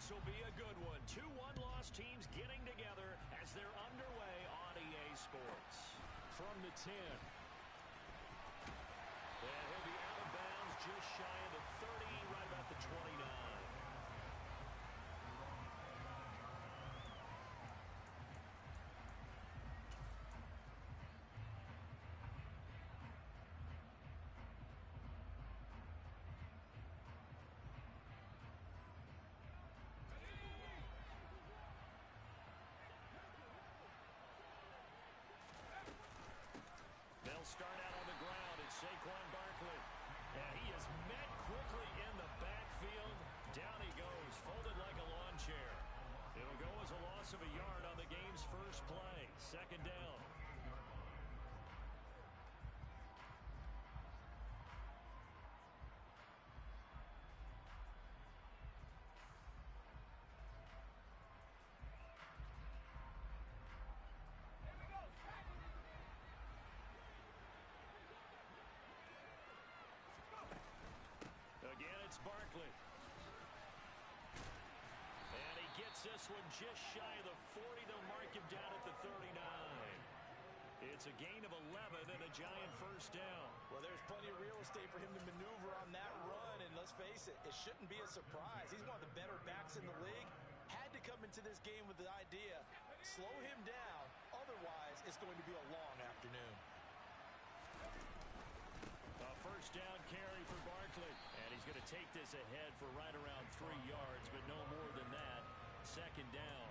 This will be a good one. 2 one-loss teams getting together as they're underway on EA Sports. From the 10. And he'll be out of bounds just shy of the 30, right about the 29. Start out on the ground. It's Saquon Barkley. And he is met quickly in the backfield. Down he goes, folded like a lawn chair. It'll go as a loss of a yard on the game's first play. Second down. Again, it's Barkley. And he gets this one just shy of the 40. They'll mark him down at the 39. It's a gain of 11 and a giant first down. Well, there's plenty of real estate for him to maneuver on that run. And let's face it, it shouldn't be a surprise. He's one of the better backs in the league. Had to come into this game with the idea, slow him down. Otherwise, it's going to be a long afternoon. A first down carry for Barkley. And he's going to take this ahead for right around 3 yards, but no more than that. Second down.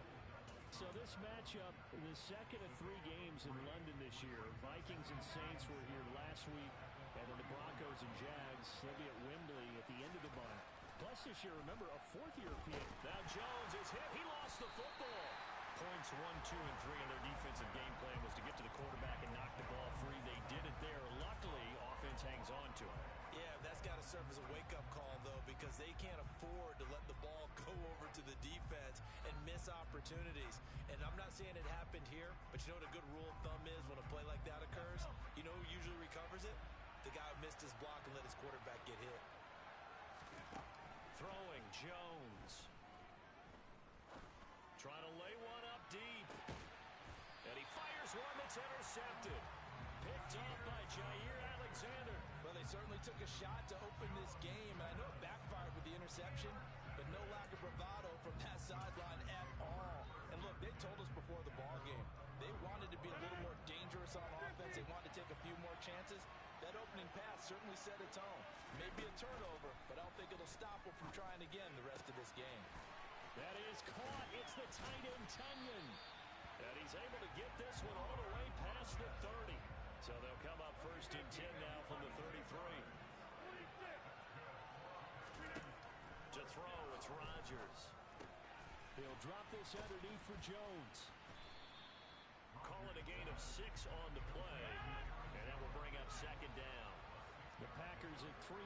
So this matchup, the second of 3 games in London this year. Vikings and Saints were here last week. And then the Broncos and Jags, they'll be at Wembley at the end of the month. Plus this year, remember, a 4th European. Now Jones is hit. He lost the football. Points 1, 2, and 3 in their defensive game plan was to get to the quarterback and knock the ball free. They did it there. Luckily, offense hangs on to it. Yeah, that's got to serve as a wake-up call, though, because they can't afford to let the ball go over to the defense and miss opportunities. And I'm not saying it happened here, but you know what a good rule of thumb is when a play like that occurs? You know who usually recovers it? The guy who missed his block and let his quarterback get hit. Throwing Jones. Trying to lay one up deep. And he fires one that's intercepted. Picked off by Jair Alexander. Well, they certainly took a shot to open this game. And I know it backfired with the interception, but no lack of bravado from that sideline at all. And look, they told us before the ball game, they wanted to be a little more dangerous on offense. They wanted to take a few more chances. That opening pass certainly set a tone. Maybe a turnover, but I don't think it'll stop them from trying again the rest of this game. That is caught. It's the tight end, Tunyon. And he's able to get this one all the way past the 30. So they'll come up first and 10 now from the 33. To throw, it's Rodgers. He'll drop this underneath for Jones. Calling a gain of 6 on the play. And that will bring up second down. The Packers at 3-1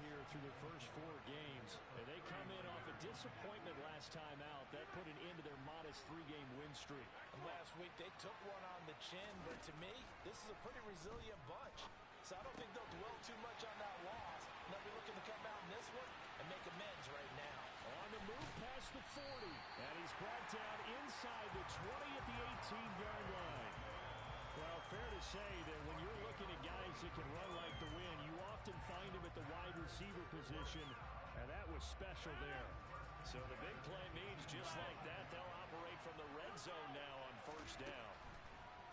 here through their first 4 games. And they come in off a disappointment last time out. That put an end to their modest 3-game win streak. Last week they took one on the chin, but to me, this is a pretty resilient bunch. So I don't think they'll dwell too much on that loss. They'll be looking to come out in this one and make amends right now. On the move past the 40. And he's brought down inside the 20 at the 18-yard line. Well, fair to say that when you're looking at guys that can run like the wind, you often find them at the wide receiver position, and that was special there. So the big play means just like that, they'll operate from the red zone now on first down.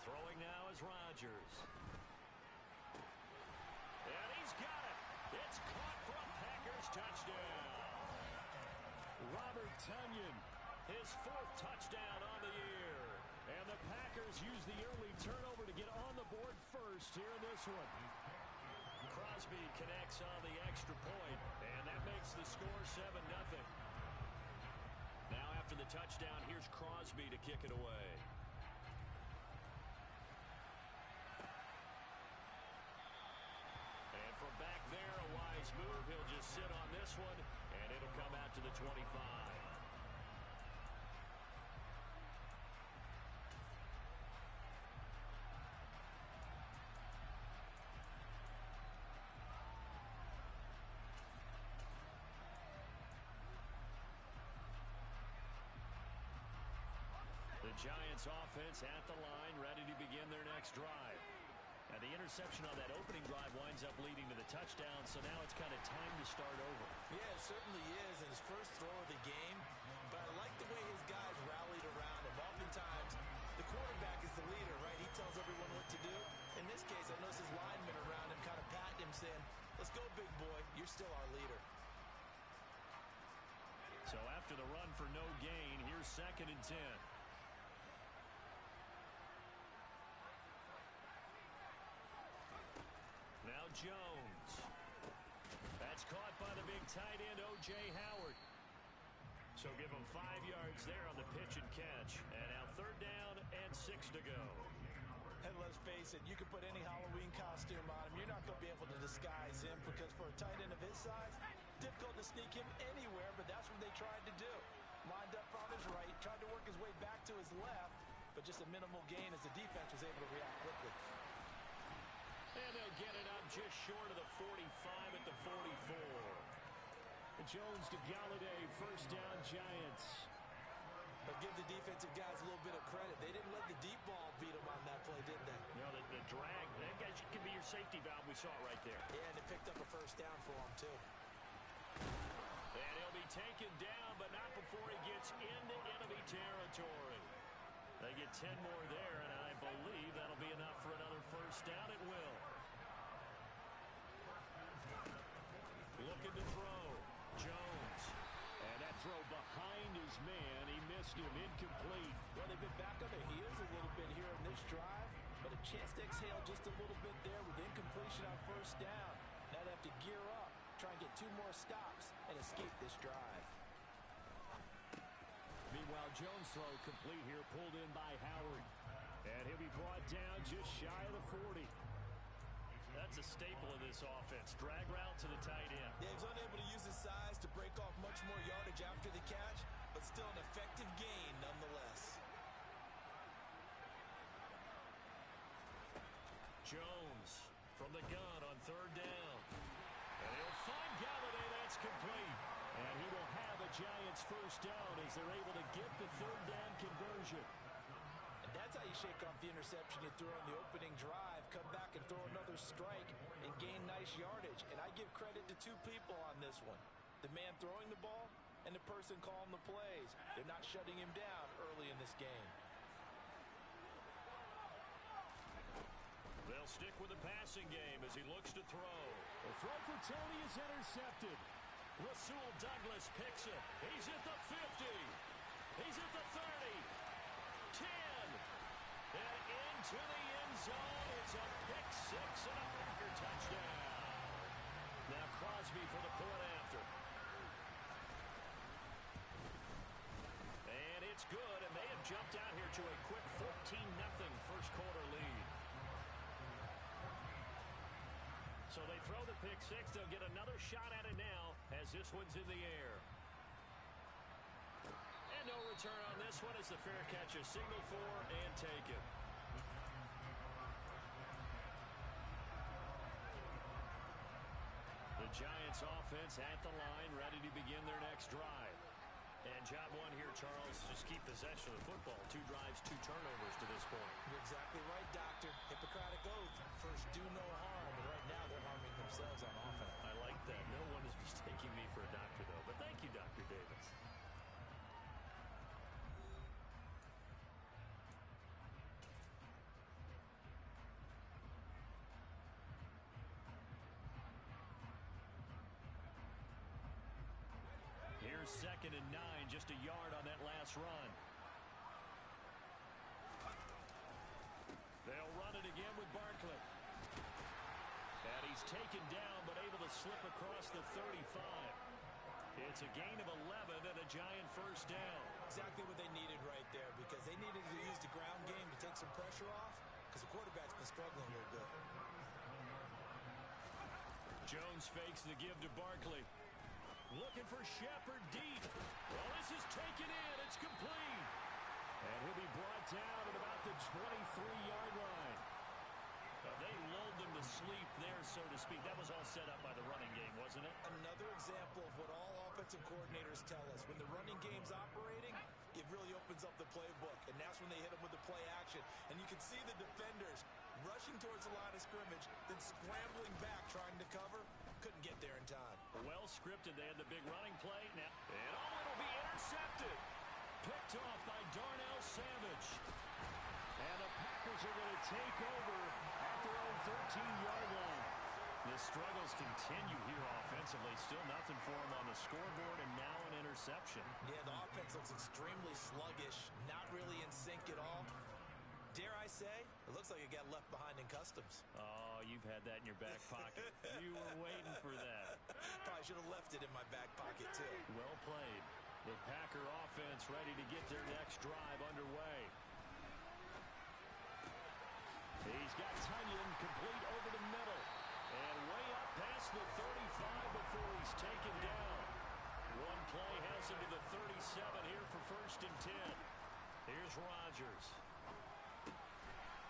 Throwing now is Rodgers. And he's got it. It's caught for a Packers touchdown. Robert Tunyon, his 4th touchdown on the year. And the Packers use the early turnover to get on the board first here in this one. Crosby connects on the extra point, and that makes the score 7-0. Now after the touchdown, here's Crosby to kick it away. And from back there, a wise move. He'll just sit on this one, and it'll come out to the 25. Giants offense at the line, ready to begin their next drive. And the interception on that opening drive winds up leading to the touchdown, so now it's kind of time to start over. Yeah, it certainly is in his first throw of the game, but I like the way his guys rallied around him. Oftentimes, the quarterback is the leader, right? He tells everyone what to do. In this case, I notice his linemen around him kind of patting him, saying, let's go, big boy. You're still our leader. So after the run for no gain, here's 2nd and 10. Now Jones. That's caught by the big tight end, O.J. Howard. So give him 5 yards there on the pitch and catch. And now 3rd down and 6 to go. And let's face it, you can put any Halloween costume on him. You're not going to be able to disguise him because for a tight end of his size, difficult to sneak him anywhere, but that's what they tried to do. Lined up on his right, tried to work his way back to his left, but just a minimal gain as the defense was able to react quickly. And they'll get it up just short of the 45 at the 44. Jones to Galladay, 1st down Giants. But give the defensive guys a little bit of credit. They didn't let the deep ball beat them on that play, did they? No, the drag, that guy can be your safety valve. We saw it right there. Yeah, and they picked up a 1st down for him, too. And he'll be taken down, but not before he gets into enemy territory. They get 10 more there, and I believe that'll be enough for another 1st down. It will. Looking to throw. Jones. And that throw behind his man. He missed him. Incomplete. Well, they've been back on their heels a little bit here in this drive, but a chance to exhale just a little bit there with incompletion on 1st down. Now they have to gear up, try and get 2 more stops, and escape this drive. Meanwhile, Jones' throw complete here, pulled in by Howard. And he'll be brought down just shy of the 40. That's a staple of this offense. Drag route to the tight end. Yeah, he's unable to use his size to break off much more yardage after the catch, but still an effective gain nonetheless. Jones from the gun on 3rd down. And he'll find Galladay. That's complete. And he will have a Giants 1st down as they're able to get the 3rd down conversion. And that's how you shake off the interception you threw on the opening drive, come back and throw another strike and gain nice yardage. And I give credit to 2 people on this one. The man throwing the ball and the person calling the plays. They're not shutting him down early in this game. They'll stick with the passing game as he looks to throw. The throw for Tony is intercepted. Rasul Douglas picks it. He's at the 50. He's at the 30. 10. And into the end zone. It's a pick 6 and a Packer touchdown. Now Crosby for the point after. And it's good, and they have jumped out here to a quick 14-0 first quarter lead. So they throw the pick 6. They'll get another shot at it now as this one's in the air. And no return on this one as the fair catch is signaled for and taken. The Giants offense at the line, ready to begin their next drive. And job 1 here, Charles, just keep possession of the football. 2 drives, 2 turnovers to this point. You're exactly right, Doctor. Hippocratic oath. First, do no harm. And right now, they're harming themselves on offense. I like that. No one is mistaking me for a doctor, though. But thank you, Dr. Davis. Here's 2nd and 9, just a yard on that last run. They'll run it again with Barkley. And he's taken down, but able to slip across the 35. It's a gain of 11 and a Giant 1st down. Exactly what they needed right there, because they needed to use the ground game to take some pressure off, because the quarterback's been struggling a little bit. Jones fakes the give to Barkley. Looking for Shepard deep. Well, this is taken in. It's complete. And he'll be brought down at about the 23-yard line. They lulled them to sleep there, so to speak. That was all set up by the running game, wasn't it? Another example of what all offensive coordinators tell us. When the running game's operating, it really opens up the playbook, and that's when they hit them with the play action. And you can see the defenders rushing towards the line of scrimmage, then scrambling back trying to cover. Couldn't get there in time. Well scripted. They had the big running play. Now, and it'll be intercepted. Picked off by Darnell Savage. And the Packers are going to take over at their own 13-yard line. The struggles continue here offensively. Still nothing for them on the scoreboard, and now an interception. Yeah, the offense looks extremely sluggish, not really in sync at all. Dare I say, it looks like it got left behind in customs. Oh, you've had that in your back pocket. You were waiting for that. Probably should have left it in my back pocket, too. Well played. The Packer offense ready to get their next drive underway. He's got Tunyon complete over the middle. And way up past the 35 before he's taken down. One play has him to the 37 here for 1st and 10. Here's Rodgers.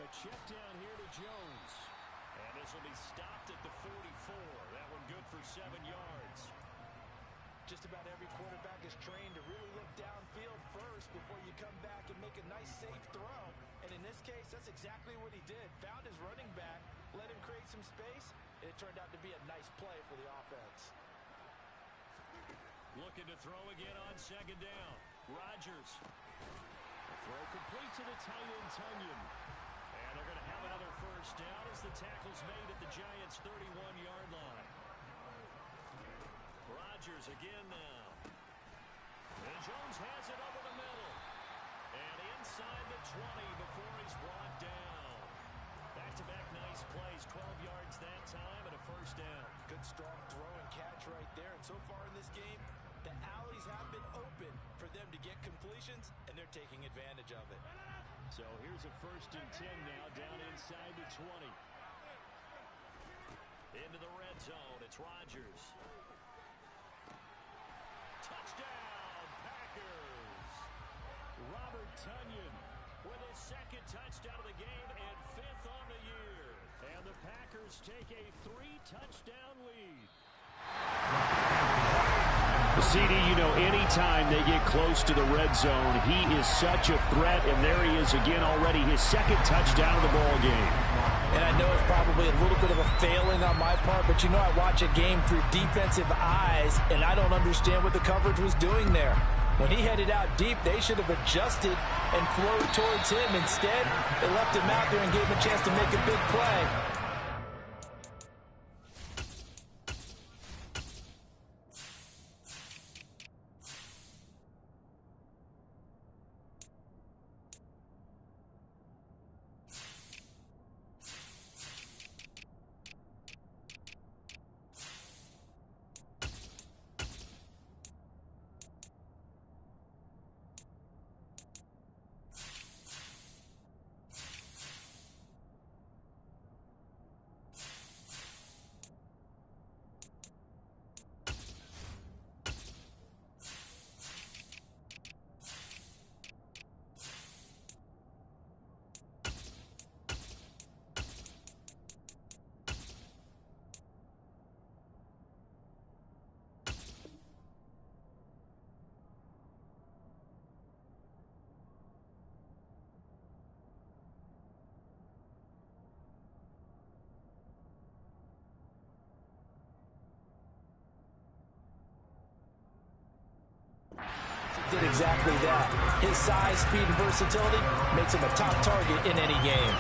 A check down here to Jones. And this will be stopped at the 44. That one good for 7 yards. Just about every quarterback is trained to really look downfield first before you come back and make a nice, safe throw. And in this case, that's exactly what he did. Found his running back, let him create some space, and it turned out to be a nice play for the offense. Looking to throw again on 2nd down. Rodgers. Throw complete to the tight end, Tunyon. And they're going to have another 1st down as the tackle's made at the Giants' 31-yard line. Rodgers again now. And Jones has it over the middle. And inside the 20 before he's brought down. Back-to-back nice plays, 12 yards that time and a 1st down. Good strong throw and catch right there. And so far in this game, the alleys have been open for them to get completions, and they're taking advantage of it. So here's a 1st and 10 now, down inside the 20. Into the red zone, it's Rodgers. Touchdown, Packers! Robert Tunyon with his 2nd touchdown of the game and 5th on the year. And the Packers take a 3-touchdown lead. CD, you know, anytime they get close to the red zone, he is such a threat, and there he is again already, his 2nd touchdown of the ball game. And I know it's probably a little bit of a failing on my part, but you know I watch a game through defensive eyes, and I don't understand what the coverage was doing there. When he headed out deep, they should have adjusted and flowed towards him. Instead, they left him out there and gave him a chance to make a big play. Did exactly that. His size, speed, and versatility makes him a top target in any game.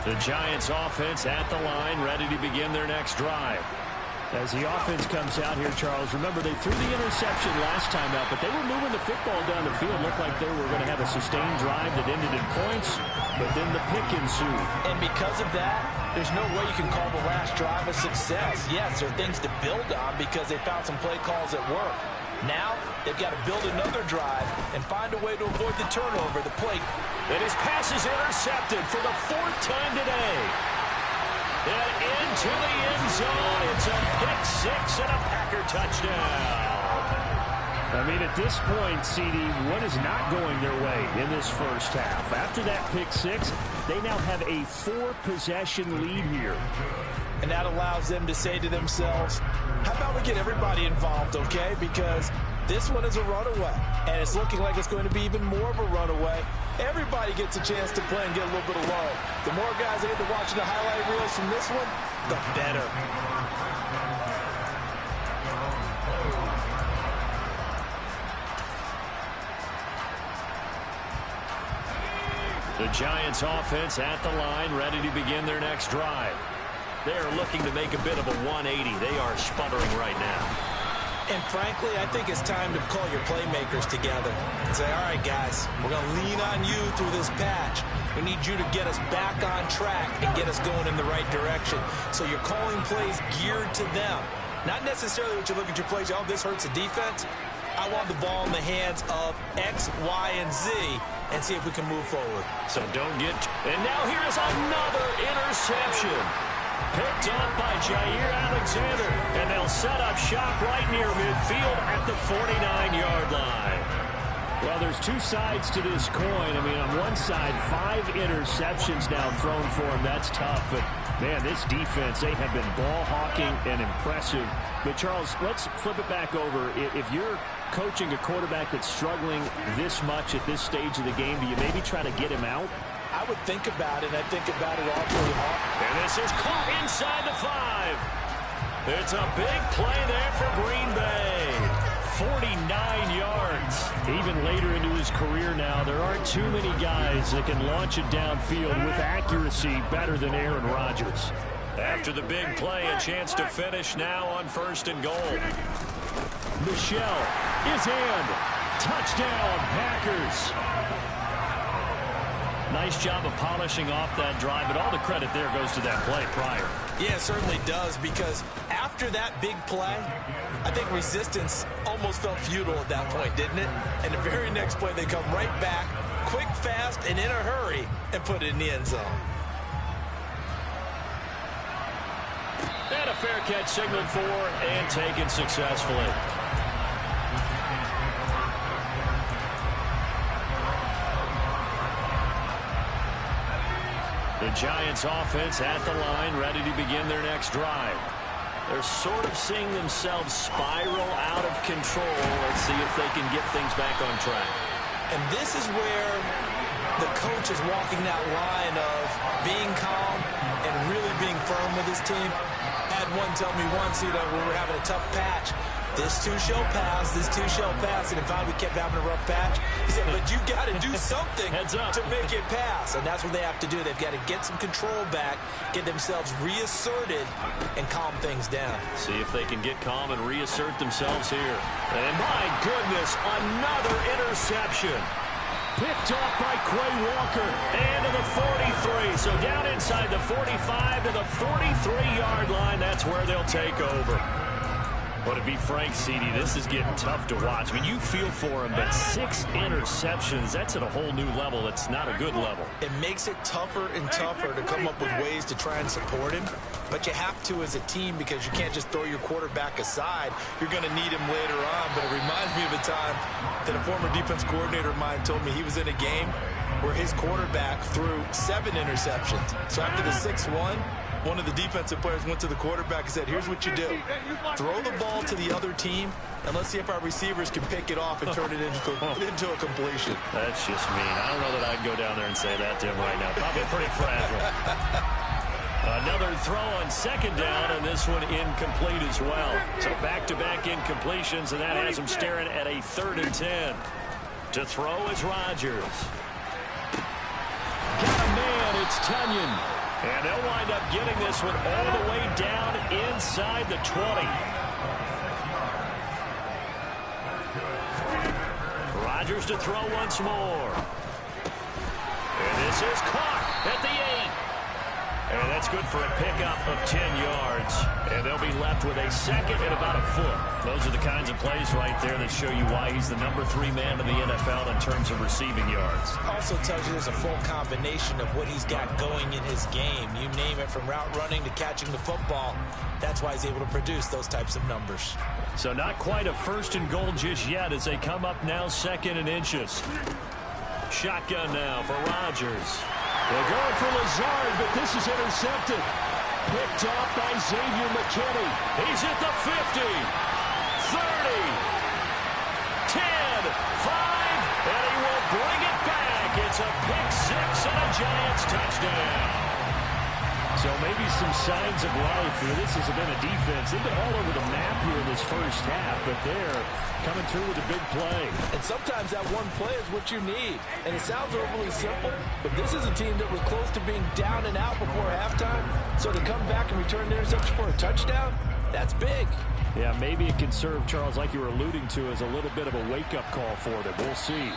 The Giants offense at the line, ready to begin their next drive. As the offense comes out here, Charles, remember they threw the interception last time out, but they were moving the football down the field. Looked like they were going to have a sustained drive that ended in points, but then the pick ensued. And because of that, there's no way you can call the last drive a success. Yes, there are things to build on because they found some play calls that work. Now, they've got to build another drive and find a way to avoid the turnover. The play. And his pass is intercepted for the 4th time today. And into the end zone, it's a pick 6 and a Packer touchdown. I mean, at this point, CD, what is not going their way in this first half? After that pick six, they now have a 4-possession lead here. And that allows them to say to themselves, how about we get everybody involved, okay? Because this one is a runaway, and it's looking like it's going to be even more of a runaway. Everybody gets a chance to play and get a little bit of love. The more guys that get to watching the highlight reels from this one, the better. The Giants offense at the line, ready to begin their next drive. They're looking to make a bit of a 180. They are sputtering right now. And frankly, I think it's time to call your playmakers together and say, all right, guys, we're going to lean on you through this patch. We need you to get us back on track and get us going in the right direction. So you're calling plays geared to them. Not necessarily what you look at your plays, oh, this hurts the defense. I want the ball in the hands of X, Y, and Z and see if we can move forward. So don't get... And now here's another interception. Picked up by Jair Alexander. And they'll set up shop right near midfield at the 49-yard line. Well, there's two sides to this coin. I mean, on one side, 5 interceptions now thrown for him. That's tough. But, man, this defense, they have been ball hawking and impressive. But, Charles, let's flip it back over. If you're coaching a quarterback that's struggling this much at this stage of the game, do you maybe try to get him out? I would think about it. I think about it awfully hard. And this is caught inside the 5. It's a big play there for Green Bay. 49 yards. Even later into his career now, there aren't too many guys that can launch it downfield with accuracy better than Aaron Rodgers. After the big play, a chance to finish now on 1st and goal. Michel is in. Touchdown, Packers. Nice job of polishing off that drive, but all the credit there goes to that play prior. Yeah, it certainly does, because after that big play, I think resistance almost felt futile at that point, didn't it? And the very next play, they come right back, quick, fast, and in a hurry, and put it in the end zone. And a fair catch signaled for and taken successfully. The Giants offense at the line, ready to begin their next drive. They're sort of seeing themselves spiral out of control. Let's see if they can get things back on track. And this is where the coach is walking that line of being calm and really being firm with his team. I had one tell me once, when we were having a tough patch, this too shall pass, this too shall pass. And in fact, we kept having a rough patch. He said, but you got to do something to make it pass. And that's what they have to do. They've got to get some control back, get themselves reasserted, and calm things down. See if they can get calm and reassert themselves here. And my goodness, another interception. Picked off by Quay Walker. And to the 43. So down inside the 45 to the 43-yard line. That's where they'll take over. But to be frank, CD, this is getting tough to watch. I mean, you feel for him, but 6 interceptions, that's at a whole new level. It's not a good level. It makes it tougher and tougher to come up with ways to try and support him. But you have to as a team, because you can't just throw your quarterback aside. You're going to need him later on. But it reminds me of a time that a former defense coordinator of mine told me he was in a game where his quarterback threw 7 interceptions. So after the 6th one of the defensive players went to the quarterback and said, here's what you do. Throw the ball to the other team, and let's see if our receivers can pick it off and turn it into a completion. That's just mean. I don't know that I'd go down there and say that to him right now. Probably pretty fragile. Another throw on 2nd down, and this one incomplete as well. So back-to-back incompletions, and that has him staring at a 3rd and 10. To throw is Rodgers. Got a man, it's Tunyon. And they'll wind up getting this one all the way down inside the 20. Rodgers to throw once more. And this is caught at the 8. And that's good for a pickup of 10 yards. And they'll be left with a 2nd and about a foot. Those are the kinds of plays right there that show you why he's the number 3 man in the NFL in terms of receiving yards. Also tells you there's a full combination of what he's got going in his game. You name it, from route running to catching the football. That's why he's able to produce those types of numbers. So not quite a 1st and goal just yet as they come up now 2nd and inches. Shotgun now for Rodgers. They're going for Lazard, but this is intercepted. Picked off by Xavier McKinney. He's at the 50, 30, 10, 5, and he will bring it back. It's a pick 6 and a Giants touchdown. So maybe some signs of life here. This has been a defense. They've been all over the map here in this first half, but they're coming through with a big play. And sometimes that one play is what you need. And it sounds overly simple, but this is a team that was close to being down and out before halftime. So to come back and return the interception for a touchdown, that's big. Yeah, maybe it can serve, Charles, like you were alluding to, as a little bit of a wake-up call for them. We'll see.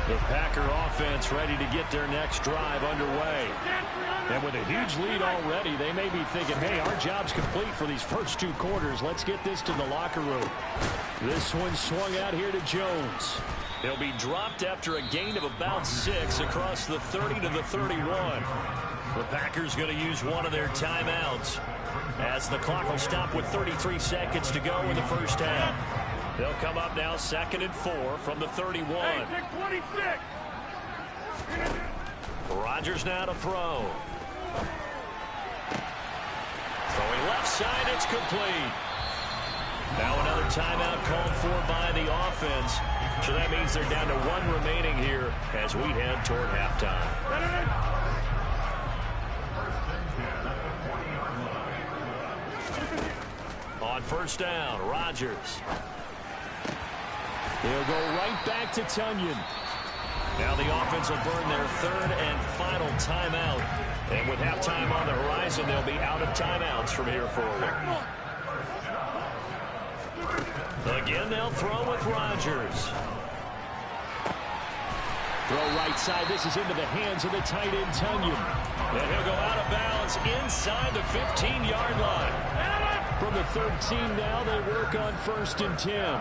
The Packer offense ready to get their next drive underway. And with a huge lead already, they may be thinking, hey, our job's complete for these first 2 quarters. Let's get this to the locker room. This one swung out here to Jones. He'll be dropped after a gain of about 6 across the 30 to the 31. The Packers going to use one of their timeouts as the clock will stop with 33 seconds to go in the first half. They'll come up now 2nd and 4 from the 31. Rodgers now to throw. Throwing left side, it's complete. Now another timeout called for by the offense. So that means they're down to 1 remaining here as we head toward halftime. On first down, Rodgers. He'll go right back to Tonyan. Now the offense will burn their 3rd and final timeout. And with halftime on the horizon, they'll be out of timeouts from here forward. Again, they'll throw with Rodgers. Throw right side. This is into the hands of the tight end, Tonyan. And he'll go out of bounds inside the 15-yard line. From the 13 now, they work on 1st and 10.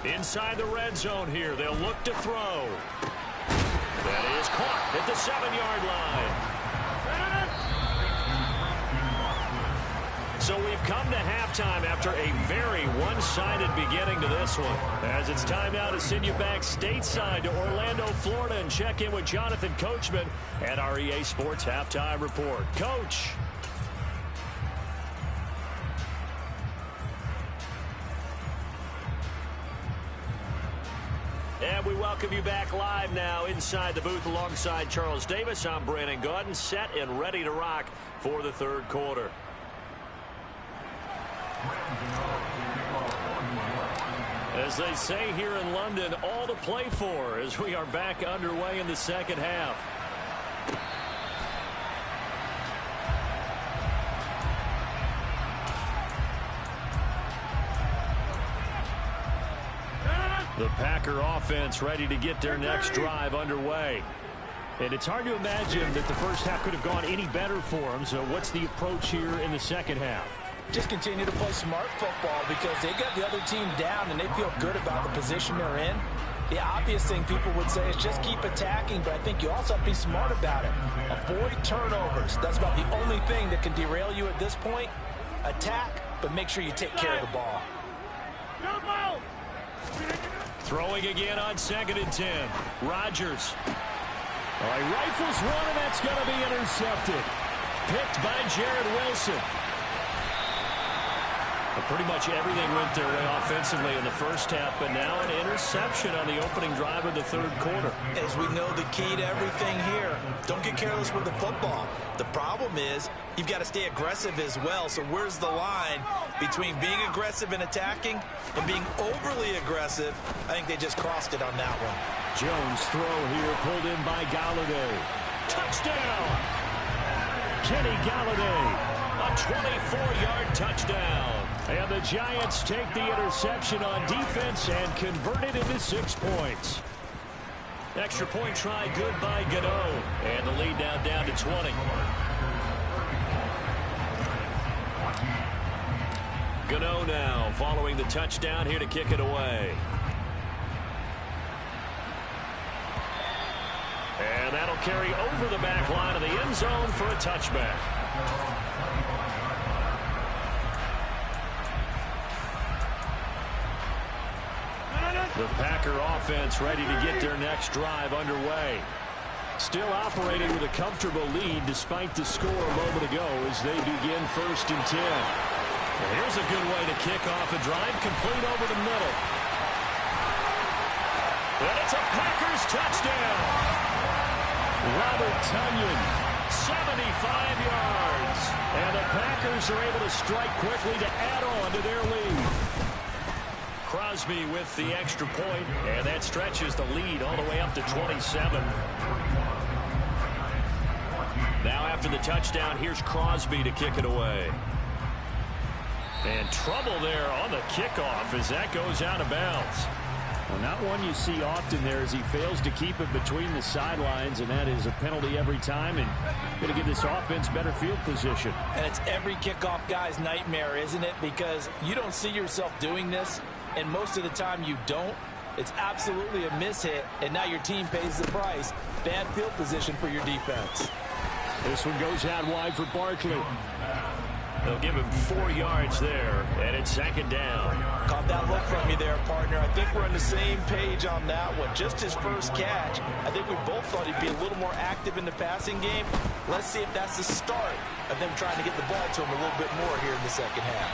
Inside the red zone here, they'll look to throw. That is caught at the 7-yard line. So we've come to halftime after a very one-sided beginning to this one. As it's time now to send you back stateside to Orlando, Florida, and check in with Jonathan Coachman at our EA Sports Halftime Report. Coach. And we welcome you back live now inside the booth alongside Charles Davis. I'm Brandon Gaudin, set and ready to rock for the 3rd quarter. As they say here in London, all to play for as we are back underway in the 2nd half. The Packer offense ready to get their next drive underway. And it's hard to imagine that the first half could have gone any better for them. So what's the approach here in the 2nd half? Just continue to play smart football because they got the other team down and they feel good about the position they're in. The obvious thing people would say is just keep attacking, but I think you also have to be smart about it. Avoid turnovers. That's about the only thing that can derail you at this point. Attack, but make sure you take care of the ball. Throwing again on 2nd and 10. Rodgers. All right, rifles one, and that's going to be intercepted. Picked by Jared Wilson. Pretty much everything went their way offensively in the first half, but now an interception on the opening drive of the 3rd quarter. As we know, the key to everything here, don't get careless with the football. The problem is you've got to stay aggressive as well. So where's the line between being aggressive and attacking and being overly aggressive? I think they just crossed it on that one. Jones throw here pulled in by Galladay. Touchdown! Kenny Galladay, a 24-yard touchdown. And the Giants take the interception on defense and convert it into 6 points. Extra point try good by Gano. And the lead now down to 20. Gano now following the touchdown here to kick it away. And that'll carry over the back line of the end zone for a touchback. The Packer offense ready to get their next drive underway. Still operating with a comfortable lead despite the score a moment ago as they begin 1st and 10. Well, here's a good way to kick off a drive, complete over the middle. And it's a Packers touchdown. Robert Tonyan, 75 yards. And the Packers are able to strike quickly to add on to their lead. Crosby with the extra point, and that stretches the lead all the way up to 27. Now after the touchdown, here's Crosby to kick it away. And trouble there on the kickoff as that goes out of bounds. Well, not one you see often there as he fails to keep it between the sidelines, and that is a penalty every time, and going to give this offense better field position. And it's every kickoff guy's nightmare, isn't it? Because you don't see yourself doing this, and most of the time you don't. It's absolutely a mishit, and now your team pays the price. Bad field position for your defense. This one goes out wide for Barkley. They'll give him 4 yards there, and it's 2nd down. Caught that look from you there, partner. I think we're on the same page on that one. Just his first catch. I think we both thought he'd be a little more active in the passing game. Let's see if that's the start of them trying to get the ball to him a little bit more here in the second half.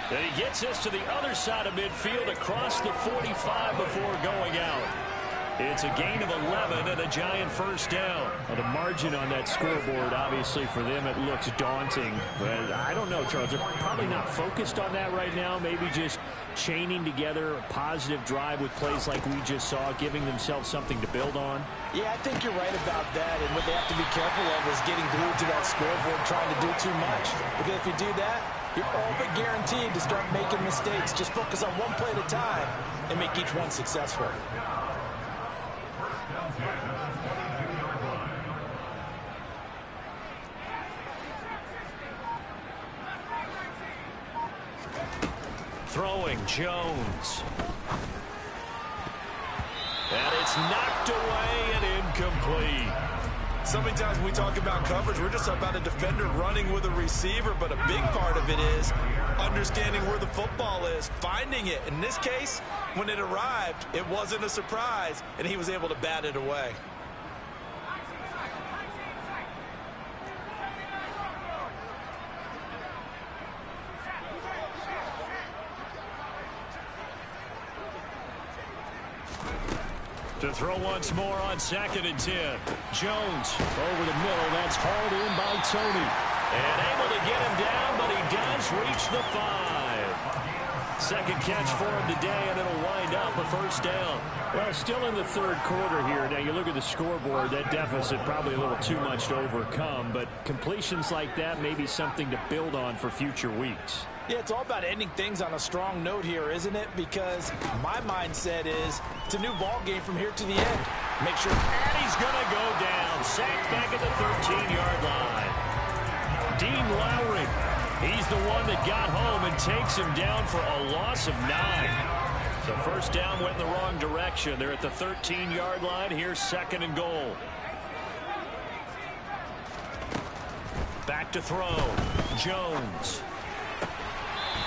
And he gets us to the other side of midfield across the 45 before going out. It's a gain of 11 and a Giant 1st down. Well, the margin on that scoreboard, obviously, for them, it looks daunting. But I don't know, Charles. They're probably not focused on that right now. Maybe just chaining together a positive drive with plays like we just saw, giving themselves something to build on. Yeah, I think you're right about that. And what they have to be careful of is getting glued to that scoreboard, trying to do too much. Because if you do that, you're all but guaranteed to start making mistakes. Just focus on one play at a time and make each one successful. Throwing Jones. And it's knocked away and incomplete. So many times when we talk about coverage, we're just about a defender running with a receiver, but a big part of it is understanding where the football is, finding it. In this case, when it arrived, it wasn't a surprise, and he was able to bat it away. To throw once more on 2nd and 10. Jones over the middle. That's hauled in by Tony. And able to get him down, but he does reach the 5. Second catch for him today, and it'll wind up a 1st down. Well, still in the 3rd quarter here. Now, you look at the scoreboard, that deficit probably a little too much to overcome, but completions like that may be something to build on for future weeks. Yeah, it's all about ending things on a strong note here, isn't it? Because my mindset is it's a new ball game from here to the end. Make sure. And he's going to go down. Sacked back at the 13-yard line. Dean Lowry, he's the one that got home and takes him down for a loss of 9. So 1st down went in the wrong direction. They're at the 13-yard line. Here's 2nd and goal. Back to throw. Jones.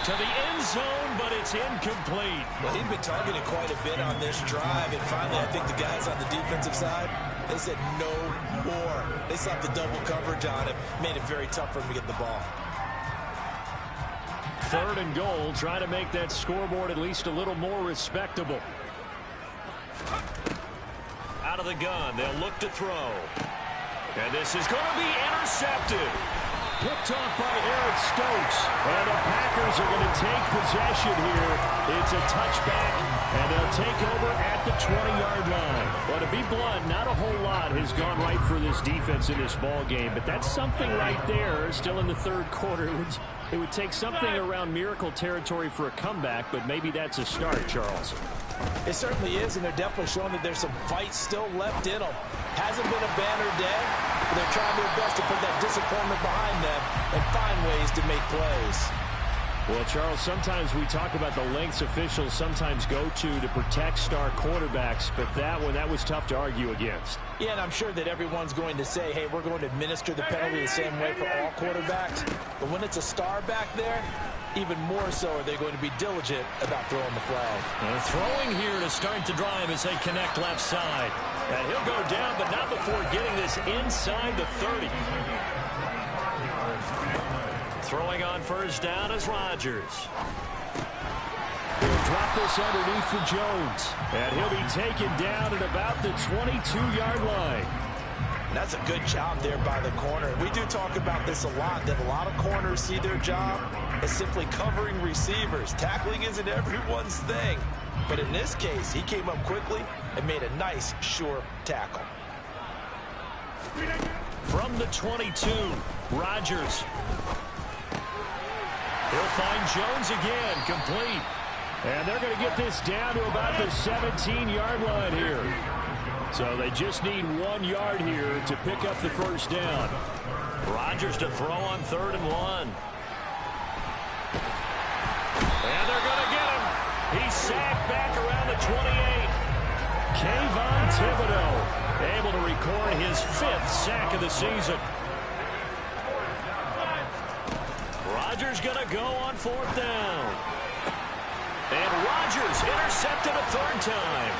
To the end zone, but it's incomplete. Well, he'd been targeted quite a bit on this drive, and finally I think the guys on the defensive side, they said no more. They slapped the double coverage on him, made it very tough for him to get the ball. 3rd and goal, trying to make that scoreboard at least a little more respectable. Out of the gun, they'll look to throw. And this is going to be intercepted. Picked off by Eric Stokes. And the Packers are going to take possession here. It's a touchback, and they'll take over at the 20-yard line. Well, to be blunt, not a whole lot has gone right for this defense in this ball game, but that's something right there. Still in the 3rd quarter. It would take something around miracle territory for a comeback, but maybe that's a start, Charles. It certainly is, and they're definitely showing that there's some fight still left in them. Hasn't been a banner day, but they're trying their best to put that disappointment behind them and find ways to make plays. Well, Charles, sometimes we talk about the lengths officials sometimes go to protect star quarterbacks, but that was tough to argue against. Yeah, and I'm sure that everyone's going to say, hey, we're going to administer the penalty the same way for all quarterbacks. But when it's a star back there, even more so are they going to be diligent about throwing the flag. Throwing here to start the drive as they connect left side. And he'll go down, but not before getting this inside the 30. Throwing on first down is Rodgers. He'll drop this underneath for Jones. And he'll be taken down at about the 22-yard line. That's a good job there by the corner. We do talk about this a lot, that a lot of corners see their job as simply covering receivers. Tackling isn't everyone's thing. But in this case, he came up quickly and made a nice, sure tackle. From the 22, Rodgers. He'll find Jones again, complete. And they're going to get this down to about the 17-yard line here. So they just need 1 yard here to pick up the first down. Rodgers to throw on 3rd and 1. And they're going to get him. He's sacked back around the 28. Kayvon Thibodeaux able to record his 5th sack of the season. Rodgers going to go on 4th down. And Rodgers intercepted a 3rd time.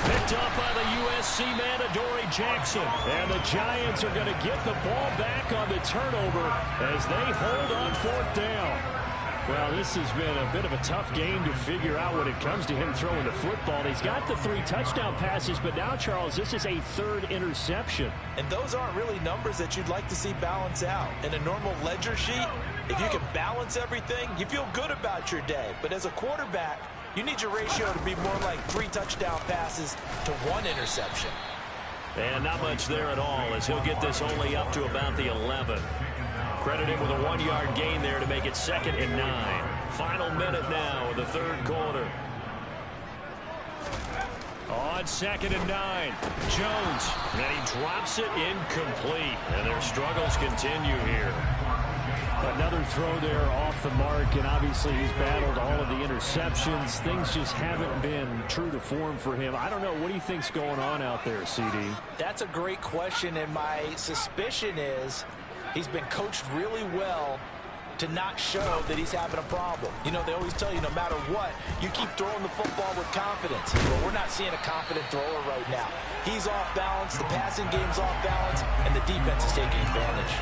Picked up by the USC man, Adoree Jackson. And the Giants are going to get the ball back on the turnover as they hold on 4th down. Well, this has been a bit of a tough game to figure out when it comes to him throwing the football. He's got the 3 touchdown passes, but now, Charles, this is a 3rd interception. And those aren't really numbers that you'd like to see balance out. In a normal ledger sheet, if you can balance everything, you feel good about your day. But as a quarterback, you need your ratio to be more like 3 touchdown passes to 1 interception. And not much there at all, as he'll get this only up to about the 11. Credit him with a 1 yard gain there to make it 2nd and 9. Final minute now of the 3rd quarter. On 2nd and 9, Jones. And he drops it incomplete. And their struggles continue here. Another throw there off the mark, and obviously he's battled all of the interceptions. Things just haven't been true to form for him. I don't know. What do you think's going on out there, CD? That's a great question, and my suspicion is he's been coached really well to not show that he's having a problem. You know, they always tell you no matter what, you keep throwing the football with confidence. But we're not seeing a confident thrower right now. He's off balance, the passing game's off balance, and the defense is taking advantage.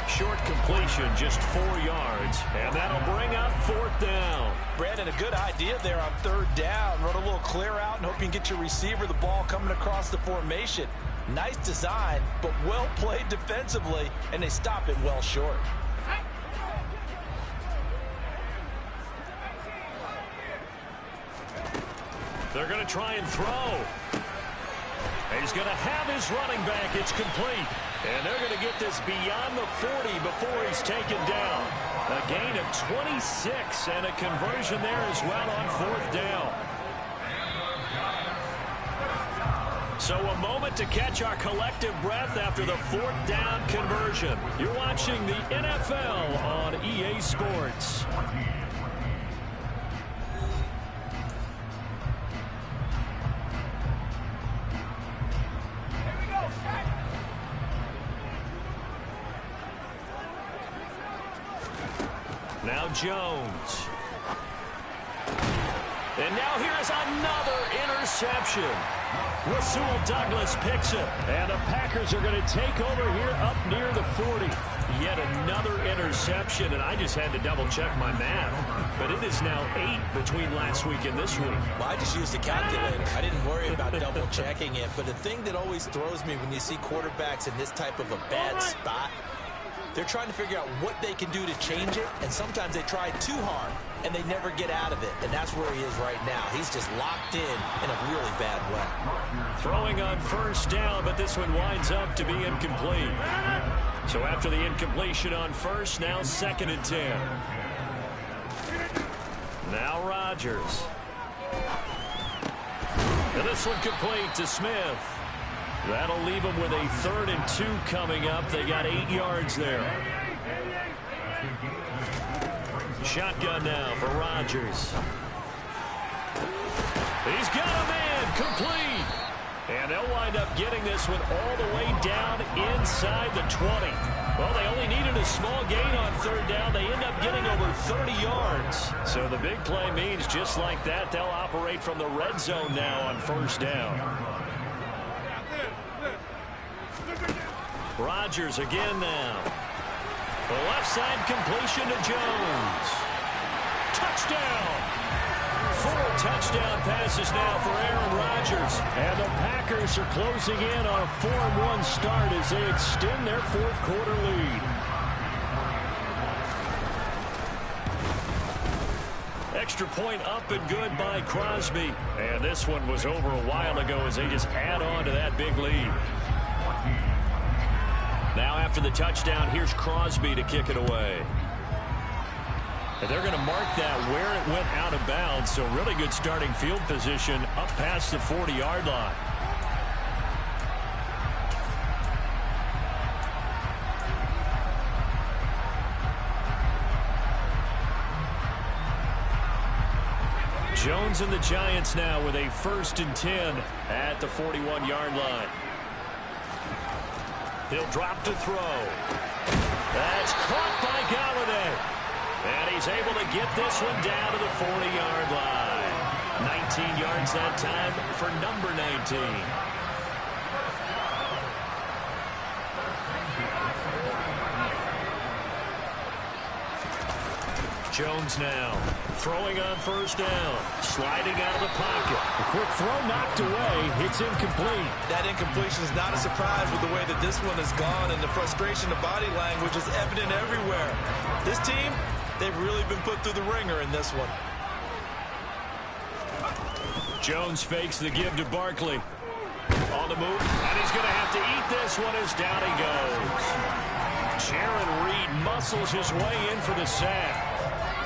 Short completion, just 4 yards, and that'll bring up 4th down. Brandon, a good idea there on 3rd down. Run a little clear out and hope you can get your receiver the ball coming across the formation. Nice design, but well played defensively, and they stop it well short. They're going to try and throw. He's going to have his running back. It's complete. And they're going to get this beyond the 40 before he's taken down. A gain of 26 and a conversion there as well on 4th down. So a moment to catch our collective breath after the 4th down conversion. You're watching the NFL on EA Sports. Now Jones. And now here's another interception. Rasul Douglas picks it. And the Packers are going to take over here up near the 40. Yet another interception, and I just had to double-check my math. But it is now 8 between last week and this week. Well, I just used a calculator. I didn't worry about double-checking it. But the thing that always throws me when you see quarterbacks in this type of a bad spot, they're trying to figure out what they can do to change it, and sometimes they try too hard, and they never get out of it, and that's where he is right now. He's just locked in a really bad way. Throwing on first down, but this one winds up to be incomplete. So after the incompletion on first, now 2nd and 10. Now Rodgers. And this one complete to Smith. That'll leave them with a 3rd and 2 coming up. They got 8 yards there. Shotgun now for Rodgers. He's got a man complete. And they'll wind up getting this one all the way down inside the 20. Well, they only needed a small gain on third down. They end up getting over 30 yards. So the big play means just like that, they'll operate from the red zone now on first down. Rodgers again now. The left side completion to Jones. Touchdown! 4 touchdown passes now for Aaron Rodgers. And the Packers are closing in on a 4-1 start as they extend their fourth quarter lead. Extra point up and good by Crosby. And this one was over a while ago as they just add on to that big lead. Now after the touchdown, here's Crosby to kick it away. And they're going to mark that where it went out of bounds, so really good starting field position up past the 40-yard line. Jones and the Giants now with a 1st and 10 at the 41-yard line. He'll drop to throw. That's caught by Galladay. And he's able to get this one down to the 40-yard line. 19 yards that time for number 19. Jones now throwing on first down, sliding out of the pocket. A quick throw knocked away. It's incomplete. That incompletion is not a surprise with the way that this one has gone, and the frustration, the body language is evident everywhere. This team, they've really been put through the ringer in this one. Jones fakes the give to Barkley. On the move, and he's going to have to eat this one as down he goes. Jaron Reed muscles his way in for the sack.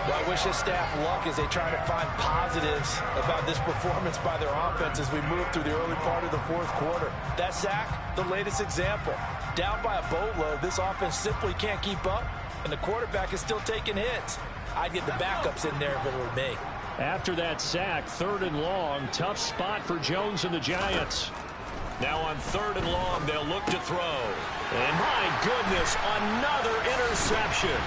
Well, I wish his staff luck as they try to find positives about this performance by their offense as we move through the early part of the fourth quarter. That sack, the latest example. Down by a boatload, this offense simply can't keep up, and the quarterback is still taking hits. I'd get the backups in there if it were me. After that sack, 3rd and long, tough spot for Jones and the Giants. Now on 3rd and long, they'll look to throw. And my goodness, another interception.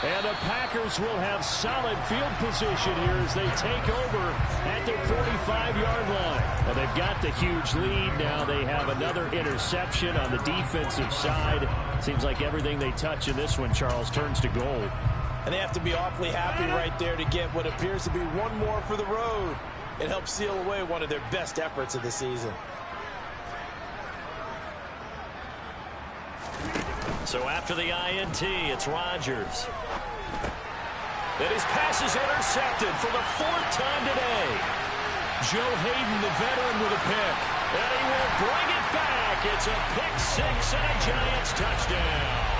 And the Packers will have solid field position here as they take over at their 45-yard line. Well, they've got the huge lead. Now they have another interception on the defensive side. Seems like everything they touch in this one, Charles, turns to gold. And they have to be awfully happy right there to get what appears to be one more for the road. It helps seal away one of their best efforts of the season. So after the INT, it's Rodgers. And his pass is intercepted for the 4th time today. Joe Hayden, the veteran, with a pick. And he will bring it back. It's a pick 6 and a Giants touchdown.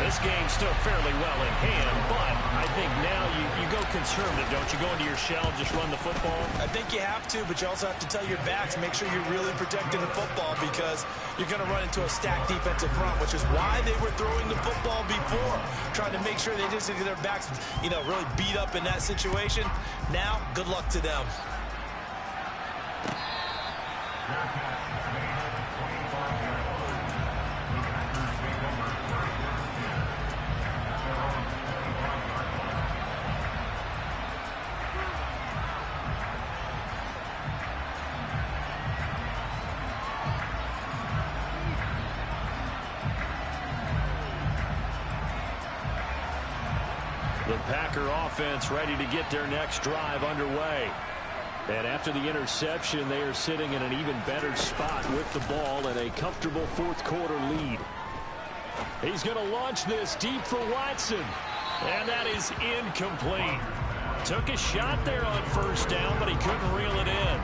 This game's still fairly well in hand, but I think now you go conservative, don't you? Go into your shell, just run the football? I think you have to, but you also have to tell your backs, make sure you're really protecting the football because you're going to run into a stacked defensive front, which is why they were throwing the football before, trying to make sure they just get their backs, really beat up in that situation. Now, good luck to them. The Packer offense ready to get their next drive underway. And after the interception, they are sitting in an even better spot with the ball and a comfortable fourth quarter lead. He's going to launch this deep for Watson. And that is incomplete. Took a shot there on first down, but he couldn't reel it in.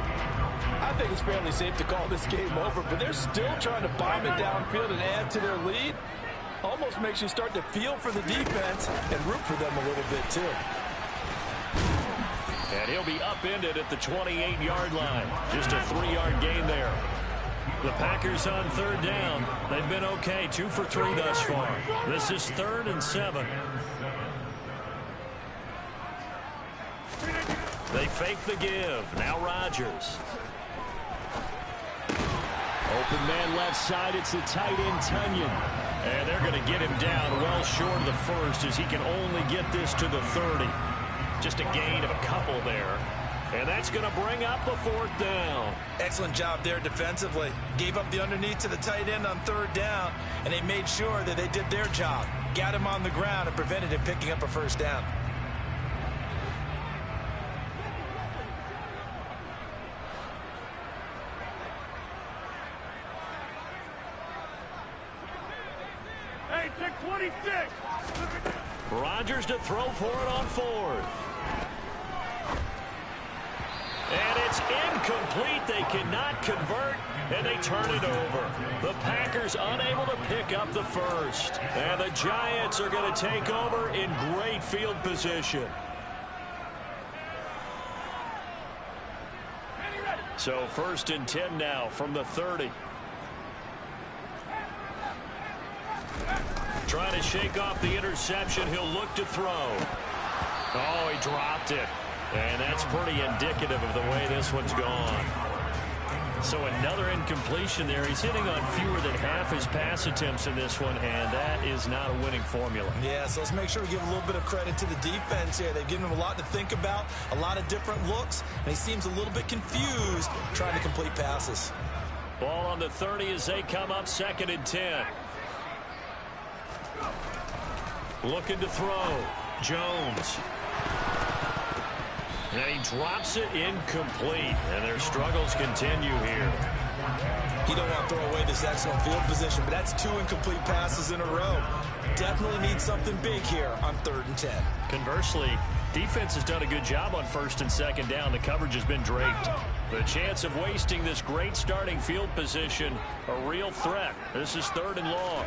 I think it's fairly safe to call this game over, but they're still trying to bomb it downfield and add to their lead. Almost makes you start to feel for the defense and root for them a little bit, too. And he'll be upended at the 28-yard line. Just a 3-yard gain there. The Packers on 3rd down. They've been okay, 2 for 3 thus far. This is 3rd and 7. They fake the give. Now Rodgers. Open man left side. It's the tight end, Tunyon. And they're going to get him down well short of the first as he can only get this to the 30. Just a gain of a couple there. And that's going to bring up a 4th down. Excellent job there defensively. Gave up the underneath to the tight end on 3rd down, and they made sure that they did their job. Got him on the ground and prevented him picking up a 1st down. Hey, check 26. Rodgers to throw for it on 4th. And it's incomplete. They cannot convert, and they turn it over. The Packers unable to pick up the 1st. And the Giants are going to take over in great field position. So 1st and 10 now from the 30. Trying to shake off the interception. He'll look to throw. Oh, he dropped it. And that's pretty indicative of the way this one's gone. So another incompletion there. He's hitting on fewer than half his pass attempts in this one, and that is not a winning formula. Yeah, so let's make sure we give a little bit of credit to the defense here. They've given him a lot to think about, a lot of different looks, and he seems a little bit confused trying to complete passes. Ball on the 30 as they come up 2nd and 10. Looking to throw. Jones. And he drops it incomplete. And their struggles continue here. You don't want to throw away this excellent field position, but that's 2 incomplete passes in a row. Definitely need something big here on 3rd and 10. Conversely, defense has done a good job on 1st and 2nd down. The coverage has been draped. The chance of wasting this great starting field position, a real threat. This is 3rd and long.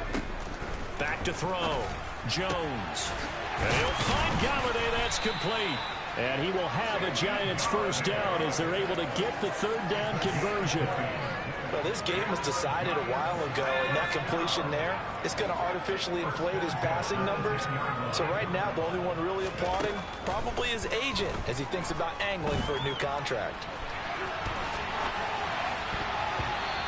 Back to throw. Jones. And he'll find Galladay. That's complete. And he will have a Giants 1st down as they're able to get the 3rd down conversion. Well, this game was decided a while ago, and that completion there is going to artificially inflate his passing numbers. So right now, the only one really applauding probably his agent as he thinks about angling for a new contract.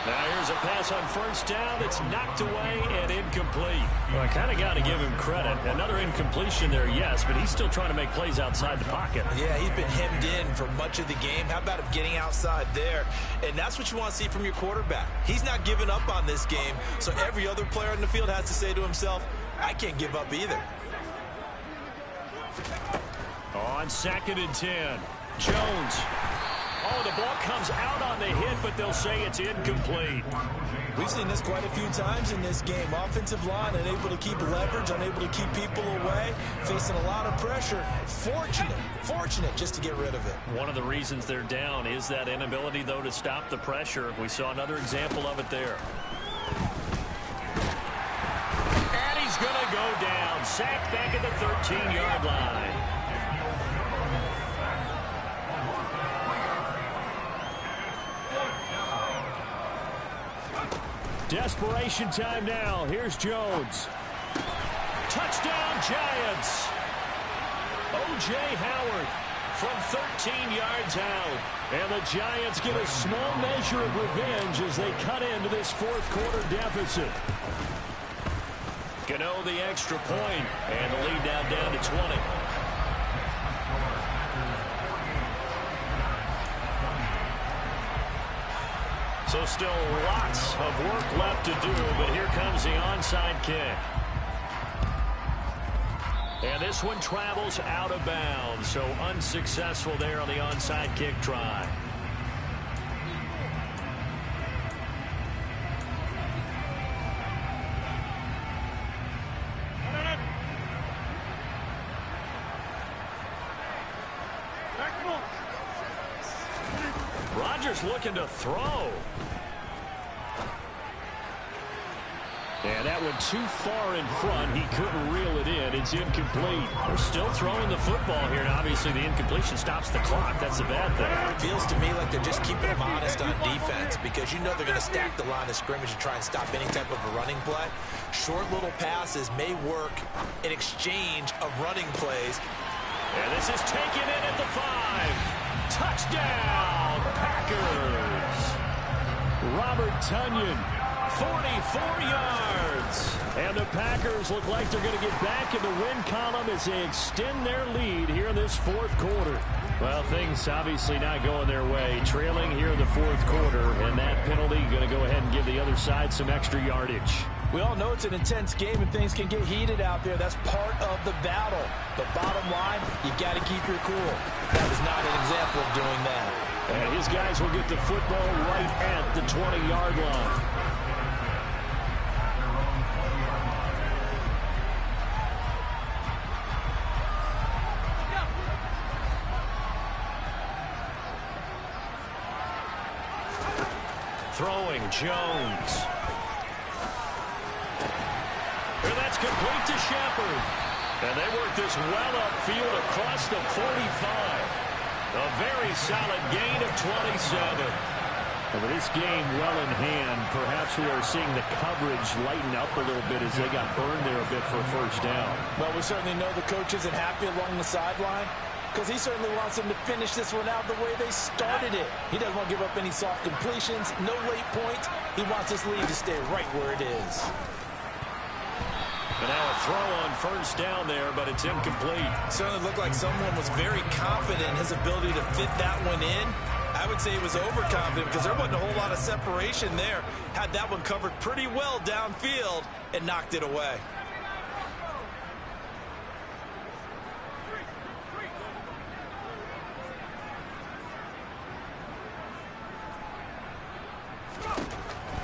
Now here's a pass on 1st down that's knocked away and incomplete. Well, I kind of got to give him credit. Another incompletion there, yes, but he's still trying to make plays outside the pocket. Yeah, he's been hemmed in for much of the game. How about him getting outside there? And that's what you want to see from your quarterback. He's not giving up on this game, so every other player in the field has to say to himself, I can't give up either. On 2nd and 10, Jones. Oh, the ball comes out on the hit, but they'll say it's incomplete. We've seen this quite a few times in this game. Offensive line unable to keep leverage, unable to keep people away, facing a lot of pressure. Fortunate just to get rid of it. One of the reasons they're down is that inability, though, to stop the pressure. We saw another example of it there. And he's going to go down. Sacked back at the 13-yard line. Desperation time now. Here's Jones. Touchdown, Giants. O.J. Howard from 13 yards out. And the Giants get a small measure of revenge as they cut into this 4th quarter deficit. Gano the extra point, and the lead now down to 20. So still lots of work left to do, but here comes the onside kick. And this one travels out of bounds, so unsuccessful there on the onside kick try. Rodgers looking to throw. And that went too far in front. He couldn't reel it in. It's incomplete. They're still throwing the football here. And obviously, the incompletion stops the clock. That's the bad thing. It feels to me like they're just keeping them honest on defense because you know they're going to stack the line of scrimmage and try and stop any type of a running play. Short little passes may work in exchange of running plays. And this is taken in at the 5. Robert Tonyan, 44 yards. And the Packers look like they're going to get back in the win column as they extend their lead here in this fourth quarter. Well, things obviously not going their way. Trailing here in the fourth quarter, and that penalty going to go ahead and give the other side some extra yardage. We all know it's an intense game and things can get heated out there. That's part of the battle. But bottom line, you got to keep your cool. That was not an example of doing that. And his guys will get the football right at the 20-yard line. Throwing, Jones. And that's complete to Shepard. And they work this well upfield across the 45. A very solid gain of 27. And with this game well in hand, perhaps we are seeing the coverage lighten up a little bit as they got burned there a bit for a first down. Well, we certainly know the coach isn't happy along the sideline, because he certainly wants them to finish this one out the way they started it. He doesn't want to give up any soft completions, no late points. He wants this lead to stay right where it is. And now a throw on first down there, but it's incomplete. Certainly looked like someone was very confident in his ability to fit that one in. I would say he was overconfident because there wasn't a whole lot of separation there. Had that one covered pretty well downfield and knocked it away.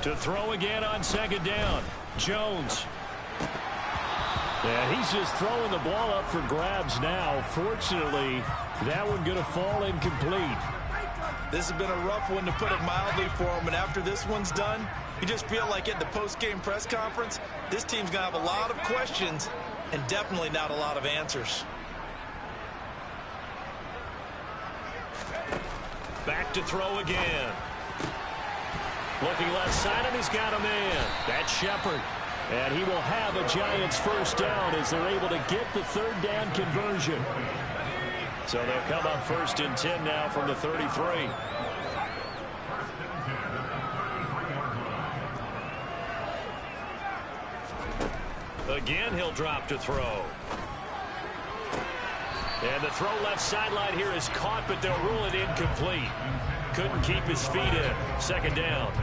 To throw again on second down. Jones. And he's just throwing the ball up for grabs now. Fortunately, that one going to fall incomplete. This has been a rough one, to put it mildly, for him. And after this one's done, you just feel like at the post-game press conference, this team's going to have a lot of questions and definitely not a lot of answers. Back to throw again. Looking left side, and he's got a man. That's Shepard. And he will have a Giants first down as they're able to get the third down conversion. So they'll come up first and 10 now from the 33. Again, he'll drop to throw. And the throw left sideline here is caught, but they'll rule it incomplete. Couldn't keep his feet in. Second down.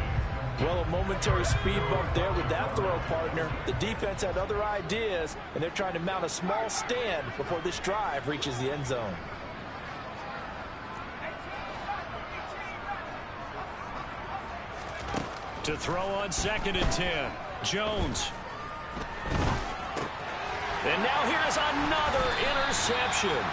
Well, a momentary speed bump there with that throw, partner. The defense had other ideas, and they're trying to mount a small stand before this drive reaches the end zone. To throw on second and 10. Jones. And now here's another interception.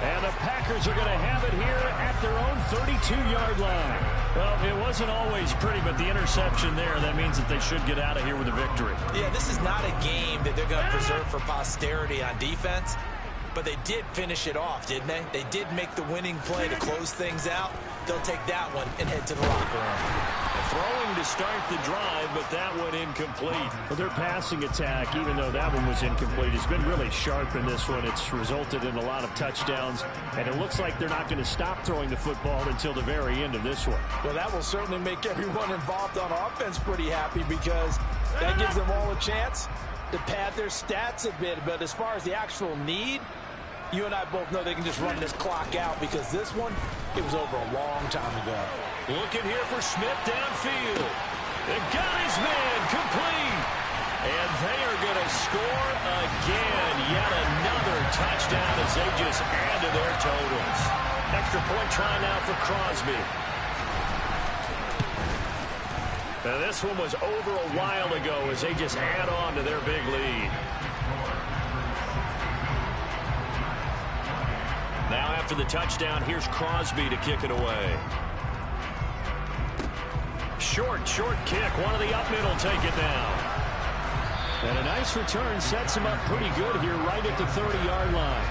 And the Packers are going to have it here at their own 32-yard line. Well, it wasn't always pretty, but the interception there, that means that they should get out of here with a victory. Yeah, this is not a game that they're going to preserve for posterity on defense, but they did finish it off, didn't they? They did make the winning play to close things out. They'll take that one and head to the locker room. Throwing to start the drive, but that one incomplete. Well, their passing attack, even though that one was incomplete, has been really sharp in this one. It's resulted in a lot of touchdowns, and it looks like they're not going to stop throwing the football until the very end of this one. Well, that will certainly make everyone involved on offense pretty happy, because that gives them all a chance to pad their stats a bit. But as far as the actual need, you and I both know they can just run this clock out, because this one, it was over a long time ago. Looking here for Smith downfield. They got his man complete. And they are going to score again. Yet another touchdown as they just add to their totals. Extra point try now for Crosby. Now this one was over a while ago as they just add on to their big lead. Now after the touchdown, here's Crosby to kick it away. Short kick. One of the up mid will take it now. And a nice return sets him up pretty good here right at the 30-yard line.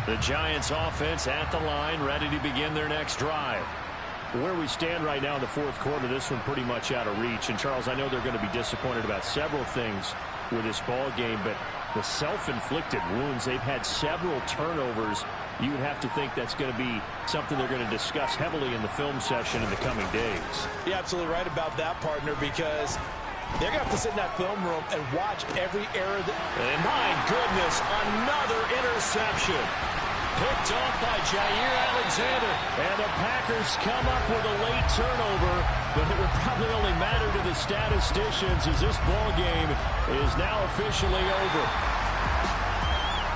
The Giants offense at the line, ready to begin their next drive. Where we stand right now in the fourth quarter, this one pretty much out of reach. And, Charles, I know they're going to be disappointed about several things with this ball game, but the self-inflicted wounds, they've had several turnovers. You would have to think that's going to be something they're going to discuss heavily in the film session in the coming days. You're absolutely right about that, partner, because they're going to have to sit in that film room and watch every error. And my goodness, another interception. Picked off by Jair Alexander. And the Packers come up with a late turnover, but it would probably only matter to the statisticians as this ball game is now officially over.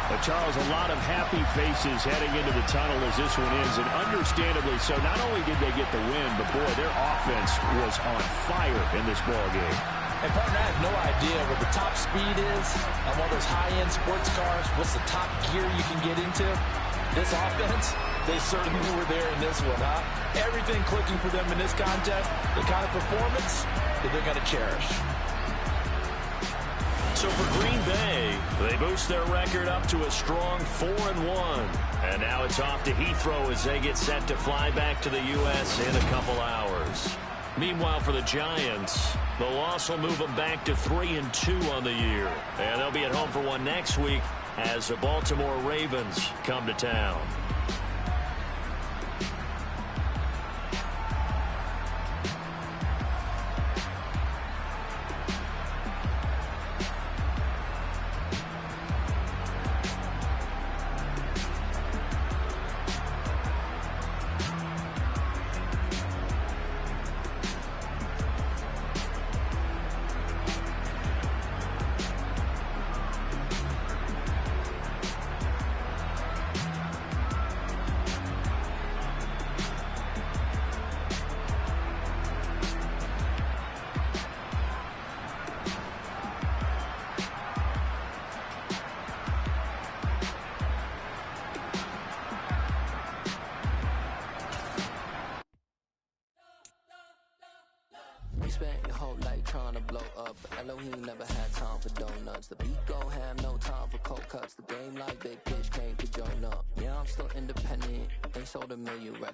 But Charles, a lot of happy faces heading into the tunnel as this one ends, and understandably so. Not only did they get the win, but boy, their offense was on fire in this ball game. And partner, I have no idea what the top speed is on one of those high-end sports cars. What's the top gear you can get into? This offense, they certainly were there in this one, huh? Everything clicking for them in this contest, the kind of performance that they're going to cherish. So for Green Bay, they boost their record up to a strong 4-1. And now it's off to Heathrow as they get set to fly back to the U.S. in a couple hours. Meanwhile, for the Giants, the loss will move them back to 3-2 on the year. And they'll be at home for one next week as the Baltimore Ravens come to town. Spent your whole life trying to blow up, but Elohim never had time for donuts. The beat go ham, no time for cold cuts. The game like big pitch came to join up. Yeah, I'm still independent, ain't sold a million records.